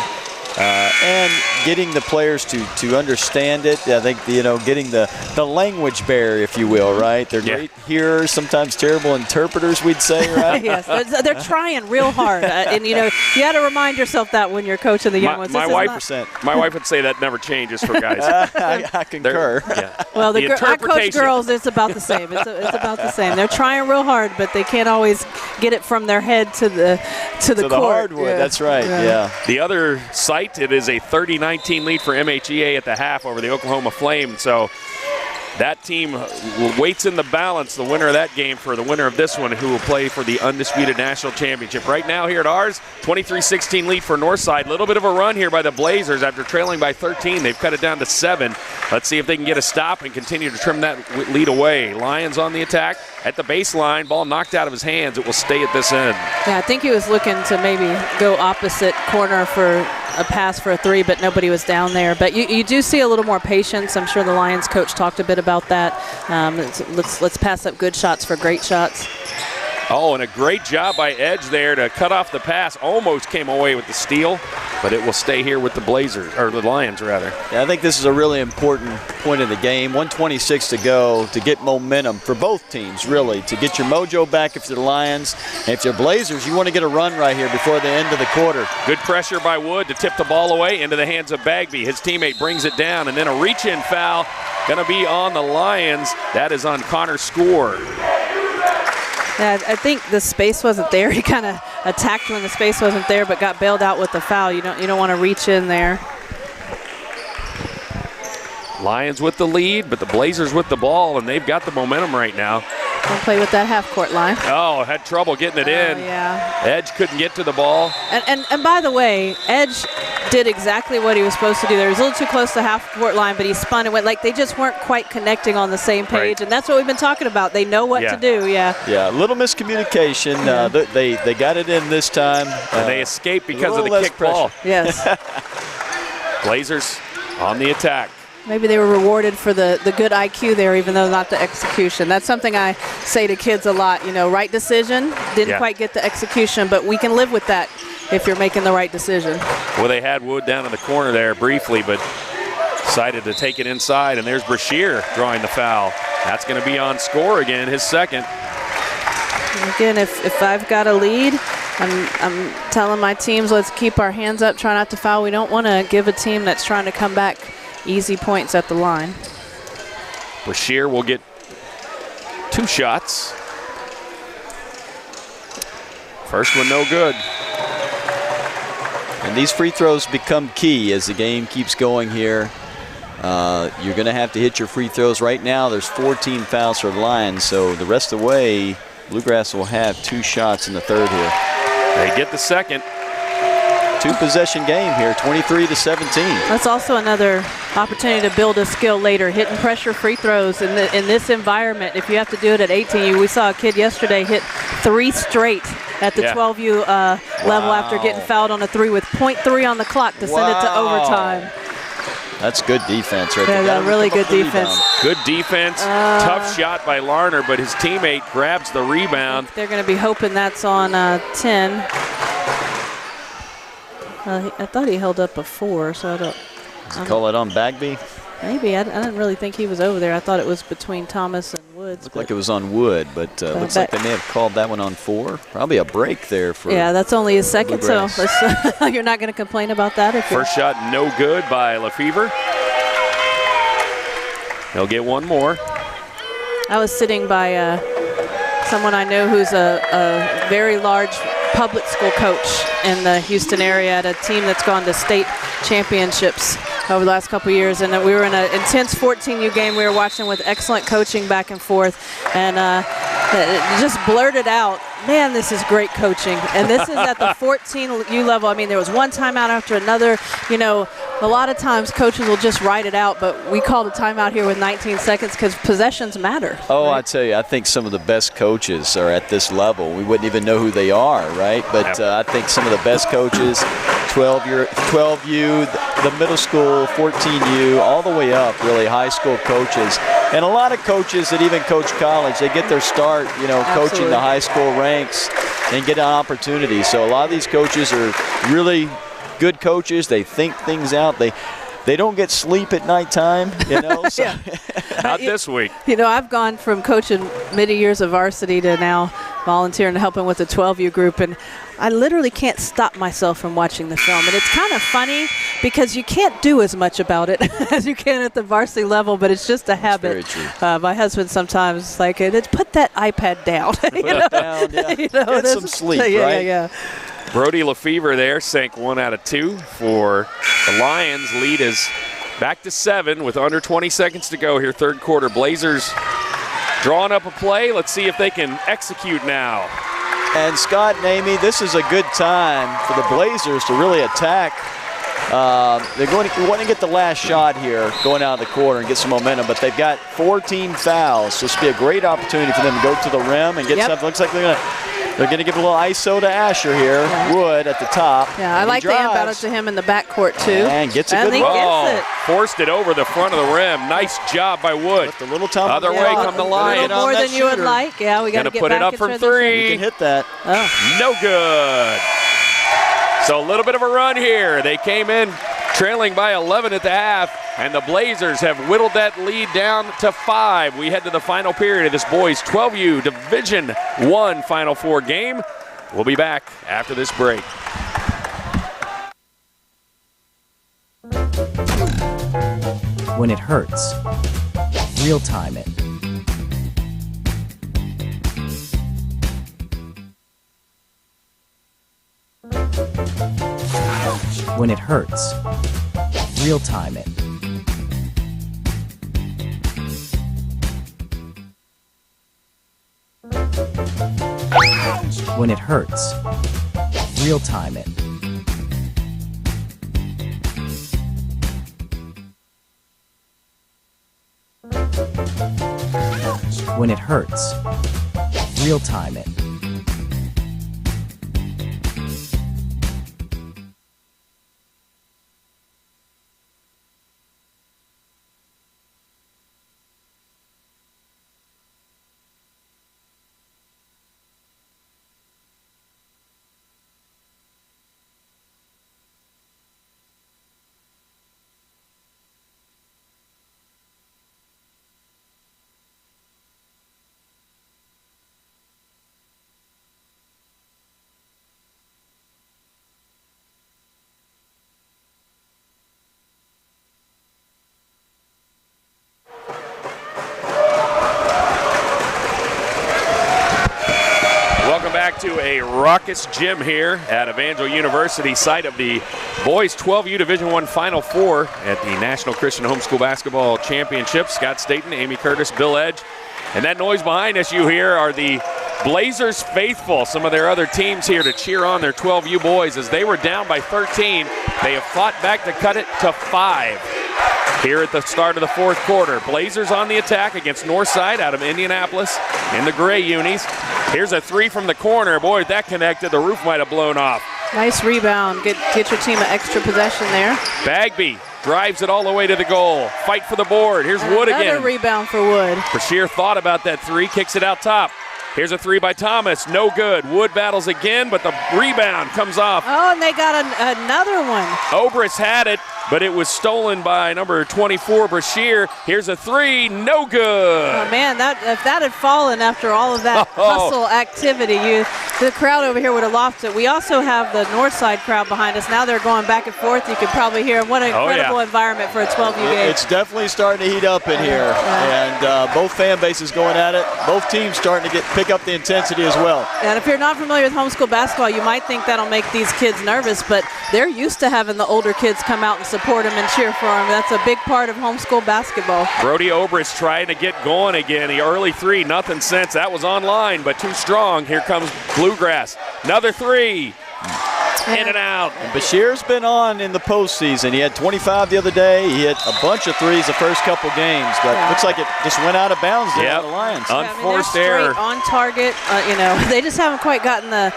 and getting the players to understand it. I think, you know, getting the language barrier, if you will, right? They're great hearers, sometimes terrible interpreters, we'd say, right? Yes, they're trying real hard. And, you know, you got to remind yourself that when you're coaching the young ones. My wife would say that never changes for guys. I concur. Well, I coach girls, it's about the same. It's about the same. They're trying real hard, but they can't always get it from their head to the court. The hardwood, that's right, yeah. The other site, it is a 30-19 lead for MHEA at the half over the Oklahoma Flame. So that team waits in the balance, the winner of that game for the winner of this one, who will play for the undisputed national championship. Right now here at ours, 23-16 lead for Northside. A little bit of a run here by the Blazers after trailing by 13. They've cut it down to 7. Let's see if they can get a stop and continue to trim that lead away. Lions on the attack at the baseline. Ball knocked out of his hands. It will stay at this end. Yeah, I think he was looking to maybe go opposite corner for a pass for a 3, but nobody was down there. But you do see a little more patience. I'm sure the Lions coach talked a bit about that. Let's pass up good shots for great shots. Oh, and a great job by Edge there to cut off the pass. Almost came away with the steal, but it will stay here with the Blazers, or the Lions, rather. Yeah, I think this is a really important point of the game. 1:26 to go to get momentum for both teams, really, to get your mojo back if you're the Lions. And if you're Blazers, you want to get a run right here before the end of the quarter. Good pressure by Wood to tip the ball away into the hands of Bagby. His teammate brings it down, and then a reach-in foul going to be on the Lions. That is on Connor Score. Yeah, I think the space wasn't there. He kind of attacked when the space wasn't there, but got bailed out with the foul. You don't want to reach in there. Lions with the lead, but the Blazers with the ball, and they've got the momentum right now. Don't play with that half-court line. Oh, had trouble getting it in. Yeah. Edge couldn't get to the ball. And by the way, Edge did exactly what he was supposed to do there. He was a little too close to the half-court line, but he spun and went. Like, they just weren't quite connecting on the same page, right. And that's what we've been talking about. They know what to do, Yeah, a little miscommunication. They got it in this time. And they escaped because of the kick ball. Yes. Blazers on the attack. Maybe they were rewarded for the good IQ there, even though not the execution. That's something I say to kids a lot. Right decision, didn't quite get the execution, but we can live with that if you're making the right decision. Well, they had Wood down in the corner there briefly, but decided to take it inside, and there's Brashear drawing the foul. That's going to be on score again, his second. And again, if I've got a lead, I'm telling my teams, let's keep our hands up, try not to foul. We don't want to give a team that's trying to come back easy points at the line. Brashear will get 2 shots. First one no good. And these free throws become key as the game keeps going here. You're going to have to hit your free throws. Right now there's 14 fouls for the Lions, so the rest of the way, Bluegrass will have 2 shots in the third here. They get the second. 2-possession game here, 23-17. That's also another opportunity to build a skill later, hitting pressure free throws in this environment. If you have to do it at 18, we saw a kid yesterday hit 3 straight at the 12U level after getting fouled on a 3 with 0.3 on the clock to send it to overtime. That's good defense right there. Yeah, really good defense. Good defense. Tough shot by Larner, but his teammate grabs the rebound. They're going to be hoping that's on 10. I thought he held up a 4, so I don't. Call it on Bagby? Maybe. I didn't really think he was over there. I thought it was between Thomas and Woods. Looked like it was on Wood, but looks like they may have called that one on 4. Probably a break there for. Yeah, that's only his second, Bluegrass. so you're not going to complain about that. First shot no good by Lefevre. He'll get one more. I was sitting by someone I know who's a very large public school coach in the Houston area at a team that's gone to state championships over the last couple of years, and we were in an intense 14U game we were watching with excellent coaching back and forth, and just blurted out, man, this is great coaching. And this is at the 14U level. I mean, there was one timeout after another. A lot of times coaches will just write it out, but we called a timeout here with 19 seconds because possessions matter. Oh, right? I tell you, I think some of the best coaches are at this level. We wouldn't even know who they are, right? But I think some of the best coaches, 12U, the middle school, 14U, all the way up, really high school coaches. And a lot of coaches that even coach college, they get their start, coaching the high school ranks and get an opportunity. So a lot of these coaches are really good coaches. They think things out. They don't get sleep at nighttime, So. Yeah. Not this week. I've gone from coaching many years of varsity to now volunteering and helping with the 12U group, and I literally can't stop myself from watching the film. And it's kind of funny because you can't do as much about it as you can at the varsity level, but it's just a habit. That's very true. My husband sometimes is like, put that iPad down. Put it down, yeah. Get some sleep, right? Yeah. Brody Lefevre there sank 1 out of 2 for the Lions. Lead is back to 7 with under 20 seconds to go here, third quarter. Blazers drawing up a play. Let's see if they can execute now. And Scott and Amy, this is a good time for the Blazers to really attack. They're going to want to get the last shot here, going out of the quarter and get some momentum, but they've got 14 fouls. So this will be a great opportunity for them to go to the rim and get something. Looks like they're going to give a little ISO to Asher here. Yeah. Wood at the top. Yeah, I like the inbound to him in the backcourt, too. And gets a good gets it. Forced it over the front of the rim. Nice job by Wood. The little tumble. Other way come the Lions. More than you would like. Yeah, we got to get put back it up from 3. You can hit that. Oh. No good. So a little bit of a run here. They came in trailing by 11 at the half, and the Blazers have whittled that lead down to 5. We head to the final period of this boys 12U Division I Final Four game. We'll be back after this break. When it hurts, real time it. When it hurts. Real time it. When it hurts. Real time it. When it hurts. Real time it. Back to a raucous gym here at Evangel University, site of the boys 12U Division I Final Four at the National Christian Homeschool Basketball Championship. Scott Staten, Amy Curtis, Bill Edge. And that noise behind us you hear are the Blazers faithful, some of their other teams here to cheer on their 12U boys. As they were down by 13, they have fought back to cut it to 5. Here at the start of the fourth quarter, Blazers on the attack against Northside out of Indianapolis in the gray unis. Here's a 3 from the corner. Boy, if that connected, the roof might have blown off. Nice rebound. Get your team an extra possession there. Bagby drives it all the way to the goal. Fight for the board. Here's Wood again. Another rebound for Wood. Brashear thought about that 3, kicks it out top. Here's a 3 by Thomas, no good. Wood battles again, but the rebound comes off. Oh, and they got another one. Obrist had it, but it was stolen by number 24, Brashear. Here's a 3, no good. Oh, man, if that had fallen after all of that hustle activity, the crowd over here would have lost it. We also have the Northside crowd behind us. Now they're going back and forth. You can probably hear what an incredible environment for a 12U game. It's definitely starting to heat up in here, and both fan bases going at it. Both teams starting to pick up the intensity as well. And if you're not familiar with homeschool basketball, you might think that'll make these kids nervous, but they're used to having the older kids come out and support them and cheer for them. That's a big part of homeschool basketball. Brody Obrist trying to get going again. The early 3, nothing since. That was online, but too strong. Here comes Bluegrass. Another 3. In and out. And Bashir's been on in the postseason. He had 25 the other day. He hit a bunch of threes the first couple games, but looks like it just went out of bounds there on the Lions. Unforced error. error. On target. They just haven't quite gotten the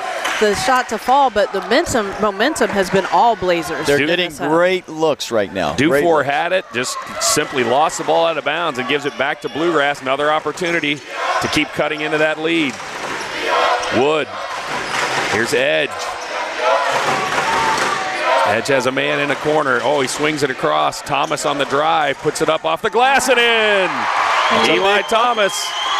shot to fall, but the momentum has been all Blazers. They're getting great looks right now. Dufour had it, just simply lost the ball out of bounds and gives it back to Bluegrass. Another opportunity to keep cutting into that lead. Wood. Here's Edge. Edge has a man in a corner. Oh, he swings it across. Thomas on the drive, puts it up off the glass and in. Eli Thomas.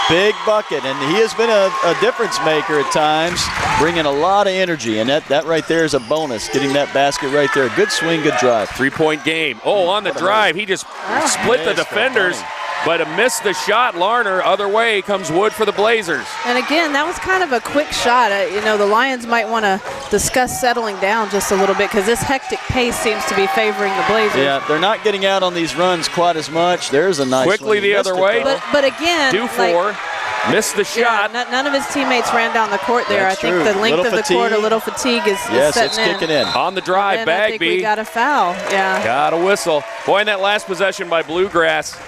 Big bucket, and he has been a difference maker at times, bringing a lot of energy, and that right there is a bonus, getting that basket right there. Good swing, good drive. 3-point game. Oh, on the drive, he just split the defenders. But missed the shot. Larner, other way, comes Wood for the Blazers. And again, that was kind of a quick shot. The Lions might want to discuss settling down just a little bit because this hectic pace seems to be favoring the Blazers. Yeah, they're not getting out on these runs quite as much. There's a nice quickly the other way. But again, Dufour missed the shot. None of his teammates ran down the court there. That's I think true. the length of the court, a little fatigue is setting in. Kicking in. On the drive, Bagby. I think we got a foul. Yeah. Got a whistle. Boy, in that last possession by Bluegrass,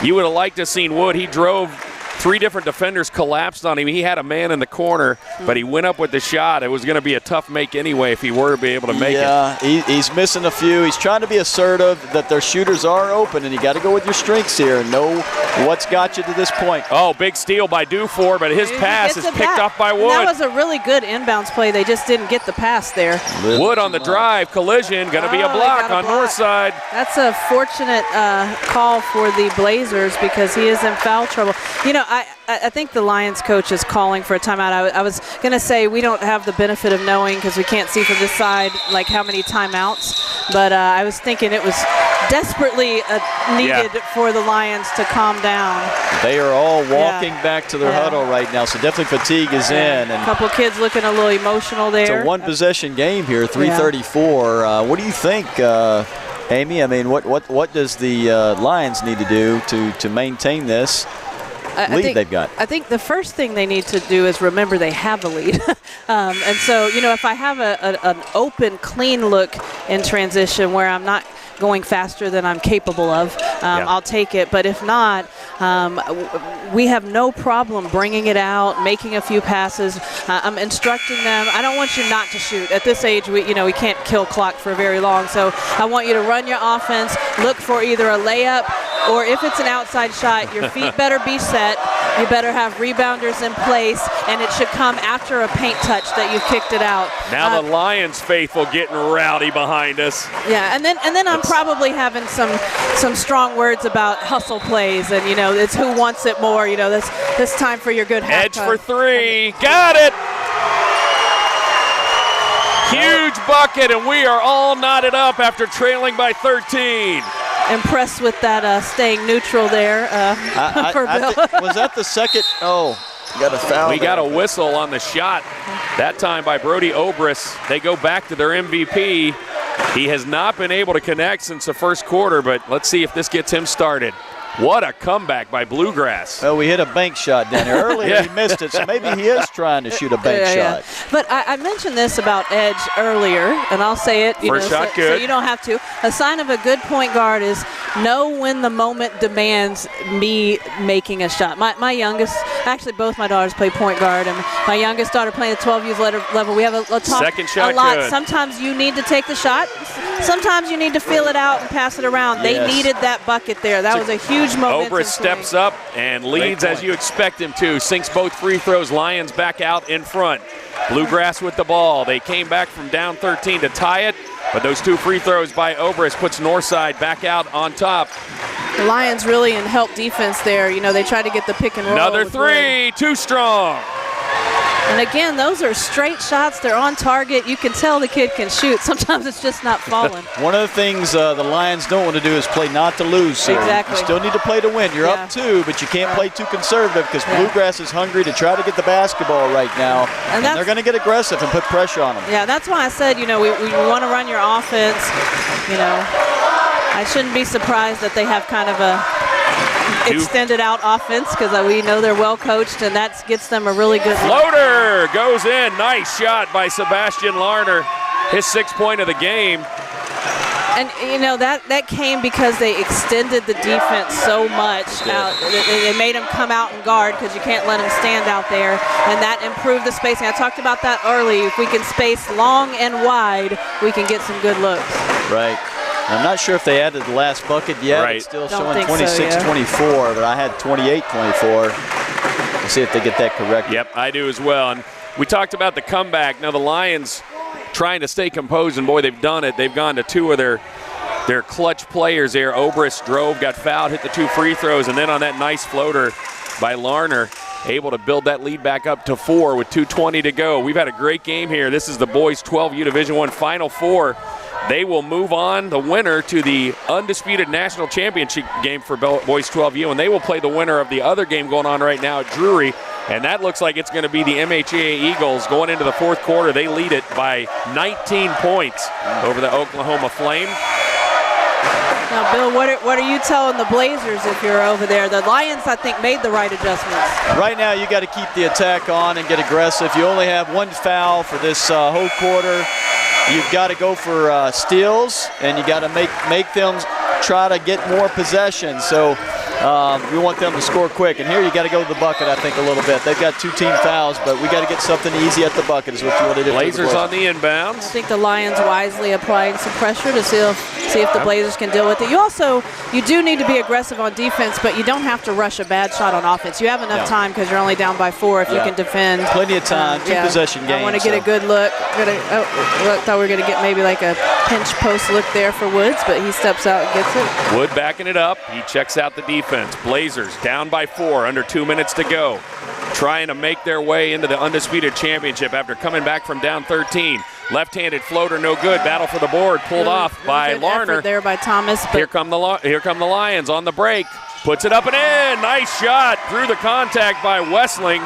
you would have liked to have seen Wood. He drove 3 different defenders, collapsed on him. He had a man in the corner, but he went up with the shot. It was going to be a tough make anyway if he were to be able to make it. Yeah, he's missing a few. He's trying to be assertive that their shooters are open, and you got to go with your strengths here and know what's got you to this point. Oh, big steal by Dufour, but his pass is picked off by Wood. And that was a really good inbounds play. They just didn't get the pass there. Wood on the drive, collision, going to be a block on Northside. That's a fortunate call for the Blazers because he is in foul trouble. I think the Lions coach is calling for a timeout. I was going to say we don't have the benefit of knowing because we can't see from this side like how many timeouts, but I was thinking it was desperately needed for the Lions to calm down. They are all walking back to their huddle right now, so definitely fatigue is in. And a couple kids looking a little emotional there. It's a one-possession game here, 3:34. What do you think, Amy? I mean, what does the Lions need to do to maintain this lead they've got? I think the first thing they need to do is remember they have a lead. And so, if I have an open, clean look in transition where I'm not going faster than I'm capable of, I'll take it. But if not, we have no problem bringing it out, making a few passes. I'm instructing them. I don't want you not to shoot. At this age, we can't kill clock for very long. So I want you to run your offense, look for either a layup or if it's an outside shot, your feet better be set. You better have rebounders in place, and it should come after a paint touch that you've kicked it out. Now the Lions faithful getting rowdy behind us. Yeah, and then I'm probably having some strong words about hustle plays, and it's who wants it more. This time for your good half. Edge for three, got it. Huge bucket, and we are all knotted up after trailing by 13. Impressed with that staying neutral there for Bill. Was that the second? Oh, got a foul. We got a whistle on the shot, that time by Brody Obrist. They go back to their MVP. He has not been able to connect since the first quarter, but let's see if this gets him started. What a comeback by Bluegrass. Well, we hit a bank shot down there. Earlier he missed it, so maybe he is trying to shoot a bank shot. But I mentioned this about edge earlier, and I'll say it. First shot, good. So you don't have to. A sign of a good point guard is know when the moment demands me making a shot. My youngest, actually both my daughters play point guard, and my youngest daughter playing the 12U level. We have a talk second shot a lot. Good. Sometimes you need to take the shot. Sometimes you need to feel it out and pass it around. They needed that bucket there. That was a huge momentum. Obrist steps up and leads as you expect him to. Sinks both free throws. Lions back out in front. Bluegrass with the ball. They came back from down 13 to tie it, but those two free throws by Obrist puts Northside back out on top. The Lions really in help defense there. They try to get the pick and roll. Another three, too strong. And again, those are straight shots. They're on target. You can tell the kid can shoot. Sometimes it's just not falling. One of the things the Lions don't want to do is play not to lose. So exactly. You still need to play to win. You're up 2, but you can't play too conservative because Bluegrass is hungry to try to get the basketball right now. And they're going to get aggressive and put pressure on them. Yeah, that's why I said, we want to run your offense. I shouldn't be surprised that they have kind of a extended out offense because we know they're well coached, and that gets them a really good floater goes in. Nice shot by Sebastian Larner, his 6th point of the game. And that came because they extended the defense so much out. They made them come out and guard because you can't let them stand out there, and that improved the spacing. I talked about that early. If we can space long and wide, we can get some good looks. Right. I'm not sure if they added the last bucket yet. Right. It's still showing 26-24, but I had 28-24. We'll see if they get that correct. Yep, I do as well. And we talked about the comeback. Now the Lions trying to stay composed, and boy, they've done it. They've gone to 2 of their clutch players there. Obrist drove, got fouled, hit the 2 free throws, and then on that nice floater by Larner, able to build that lead back up to 4 with 2:20 to go. We've had a great game here. This is the boys 12U Division I Final Four. They will move on, the winner, to the undisputed national championship game for boys 12U, and they will play the winner of the other game going on right now at Drury, and that looks like it's going to be the MHA Eagles going into the 4th quarter. They lead it by 19 points over the Oklahoma Flame. Now, Bill, what are you telling the Blazers if you're over there? The Lions, I think, made the right adjustments. Right now, you got to keep the attack on and get aggressive. You only have 1 foul for this whole quarter. You've got to go for steals, and you got to make them try to get more possession. So we want them to score quick. And here you got to go to the bucket, I think, a little bit. They've got 2 team fouls, but we got to get something easy at the bucket is what you want to do. Blazers on the inbounds. I think the Lions wisely applying some pressure to see if the Blazers can deal with it. You do need to be aggressive on defense, but you don't have to rush a bad shot on offense. You have enough time because you're only down by 4 if you can defend. Plenty of time, 2 possession games. I want to get a good look. Thought we were going to get maybe like a pinch post look there for Woods, but he steps out and gets it. Wood backing it up. He checks out the defense. Blazers down by 4, under 2 minutes to go. Trying to make their way into the undisputed championship after coming back from down 13. Left-handed floater, no good. Battle for the board, pulled off by Larner. There by Thomas. Here come the Lions on the break. Puts it up and in. Nice shot through the contact by Wessling.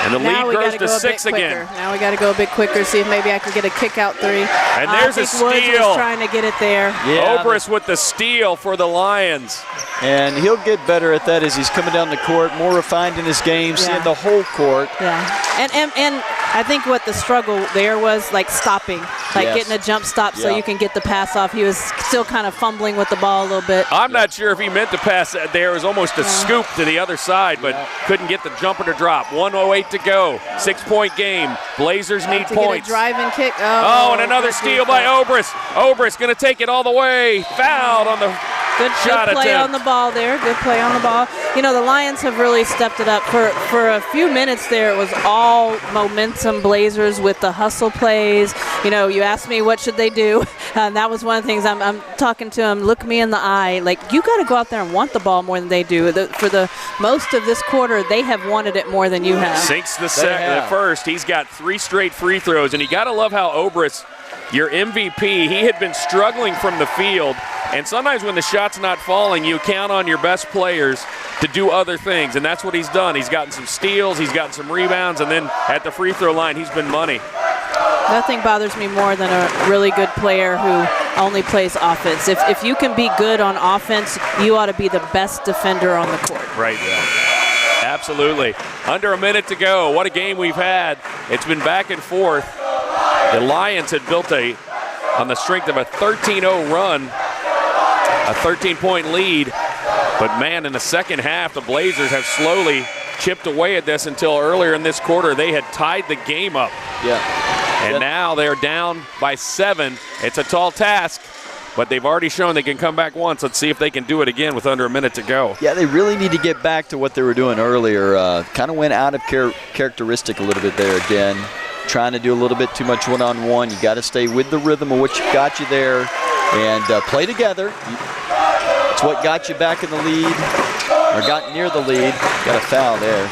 And the lead grows to 6 again. Now we got to go a bit quicker, see if maybe I can get a kick-out 3. And there's a steal. Woods was trying to get it there. Yeah, Obrist with the steal for the Lions. And he'll get better at that as he's coming down the court, more refined in his game, seeing the whole court. Yeah, and I think what the struggle there was, like stopping, like getting a jump stop so you can get the pass off. He was still kind of fumbling with the ball a little bit. I'm not sure if he meant to pass that there. It was almost a scoop to the other side, but couldn't get the jumper to drop. 1:08 to go. 6-point game. Blazers need points. Get a driving kick. And another steal by Obrist. Obrist going to take it all the way. Fouled on the Good play on the ball there. Good play on the ball. You know, the Lions have really stepped it up. For a few minutes there, it was all momentum Blazers with the hustle plays. You know, you asked me what should they do. And that was one of the things I'm talking to them. Look me in the eye. Like, you got to go out there and want the ball more than they do. For the most of this quarter, they have wanted it more than you have. Sinks the first. He's got 3 straight free throws. And you got to love how Obrist, your MVP, he had been struggling from the field. And sometimes when the shot's not falling, you count on your best players to do other things, and that's what he's done. He's gotten some steals, he's gotten some rebounds, and then at the free throw line, he's been money. Nothing bothers me more than a really good player who only plays offense. If you can be good on offense, you ought to be the best defender on the court. Right, absolutely. Under a minute to go. What a game we've had. It's been back and forth. The Lions had built on the strength of a 13-0 run, a 13-point lead. But, man, in the second half, the Blazers have slowly chipped away at this until earlier in this quarter they had tied the game up. And now they're down by 7. It's a tall task, but they've already shown they can come back once. Let's see if they can do it again with under a minute to go. Yeah, they really need to get back to what they were doing earlier. Kind of went out of characteristic a little bit there again. Trying to do a little bit too much one-on-one. You got to stay with the rhythm of what got you there and play together. It's what got you back in the lead or got near the lead. Got a foul there.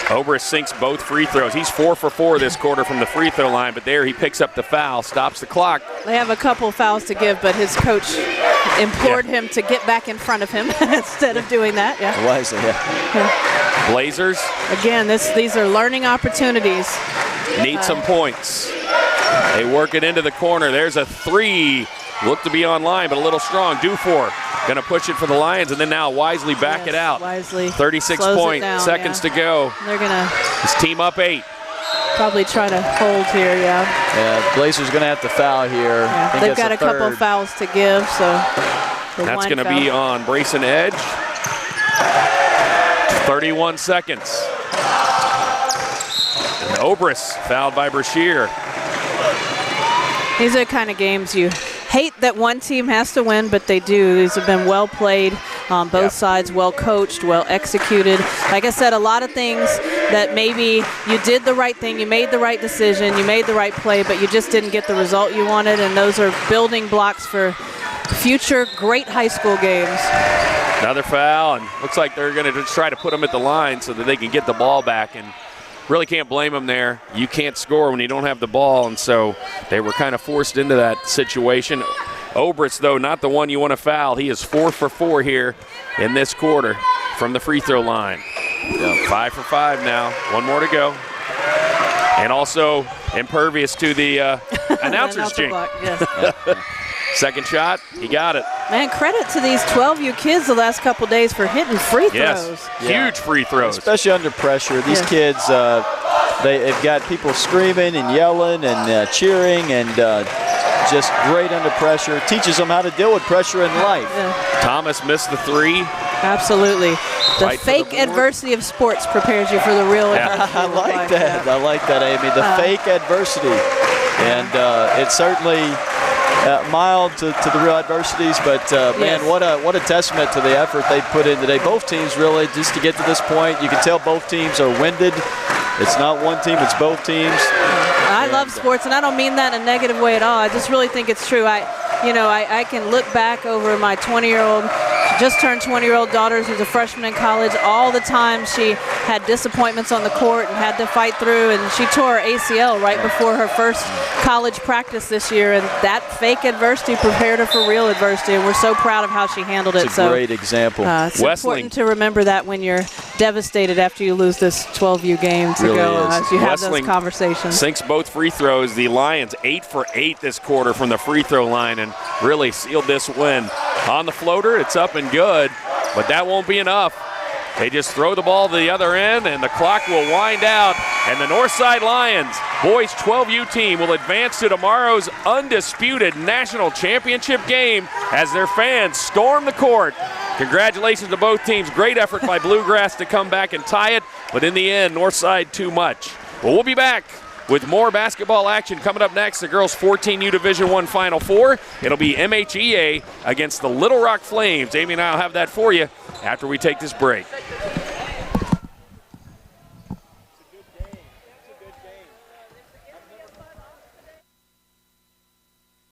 Obrist sinks both free throws. He's 4 for 4 this quarter from the free throw line, but there he picks up the foul, stops the clock. They have a couple fouls to give, but his coach implored him to get back in front of him instead of doing that. Wisely, Blazers. Again, these are learning opportunities. Need some points. They work it into the corner. There's a 3. Look to be online, but a little strong. Dufour going to push it for the Lions, and then now Wisely back it out. Wisely 36 seconds to go. They're going to his team up 8. Probably try to hold here, Blazers going to have to foul here. They've got a couple fouls to give, so that's going to be on Brayson Edge. 31 seconds. And Obrist fouled by Brashear. These are the kind of games you hate that one team has to win, but they do. These have been well played on both sides, well coached, well executed. Like I said, a lot of things that maybe you did the right thing, you made the right decision, you made the right play, but you just didn't get the result you wanted, and those are building blocks for future great high school games. Another foul, and looks like they're going to just try to put them at the line so that they can get the ball back, and really can't blame them there. You can't score when you don't have the ball, and so they were kind of forced into that situation. Obrist, though, not the one you want to foul. He is 4 for 4 here in this quarter from the free throw line. 5 for 5 now. 1 more to go. And also impervious to the announcer's jinx. Second shot, he got it. Man, credit to these 12U kids the last couple days for hitting free throws. Huge free throws. Especially under pressure. These kids, they've got people screaming and yelling and cheering and just great under pressure. Teaches them how to deal with pressure in life. Thomas missed the 3. Absolutely. The fake adversity of sports prepares you for the real adversity. I like that. I like that, Amy. The fake adversity. And it's certainly mild to the real adversities, but man, what a testament to the effort they put in today. Both teams really, just to get to this point, you can tell both teams are winded. It's not one team, it's both teams. I love sports, and I don't mean that in a negative way at all. I just really think it's true. I can look back over my 20-year-old, just turned 20-year-old daughter who's a freshman in college. All the time she had disappointments on the court and had to fight through, and she tore her ACL right before her first college practice this year, and that fake adversity prepared her for real adversity, and we're so proud of how she handled it. It's a great example. It's important to remember that when you're devastated after you lose this 12U game to really go as you have Wesleyan those conversations. Sinks both free throws. The Lions 8 for 8 this quarter from the free throw line and really sealed this win. On the floater, it's up and good, but that won't be enough. They just throw the ball to the other end, and the clock will wind out, and the Northside Lions boys 12U team will advance to tomorrow's undisputed national championship game as their fans storm the court. Congratulations to both teams. Great effort by Bluegrass to come back and tie it, but in the end, Northside too much. Well, we'll be back with more basketball action coming up next. The girls 14U Division I Final Four. It'll be MHEA against the Little Rock Flames. Amy and I will have that for you after we take this break.